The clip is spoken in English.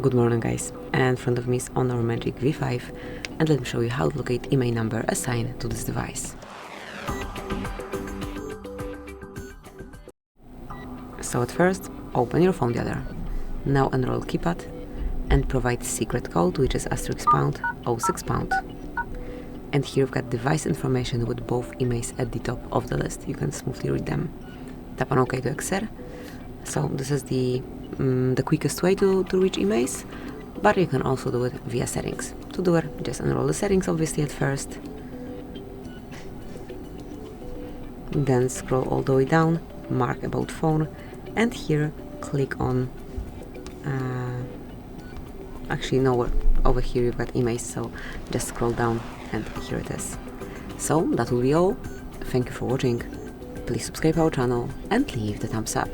Good morning guys, and in front of me is Honor Magic V5 and let me show you how to locate IMEI number assigned to this device. So at first, open your phone dialer. Now enroll keypad and provide secret code, which is *#06#. And here we've got device information with both IMEIs at the top of the list. You can smoothly read them. Tap on OK to exit. So this is the quickest way to reach IMEIs, but you can also do it via settings. To do it, just enroll the settings obviously at first. Then scroll all the way down, mark about phone, and here click on over here you've got IMEIs, so just scroll down and here it is. So that will be all. Thank you for watching. Please subscribe our channel and leave the thumbs up.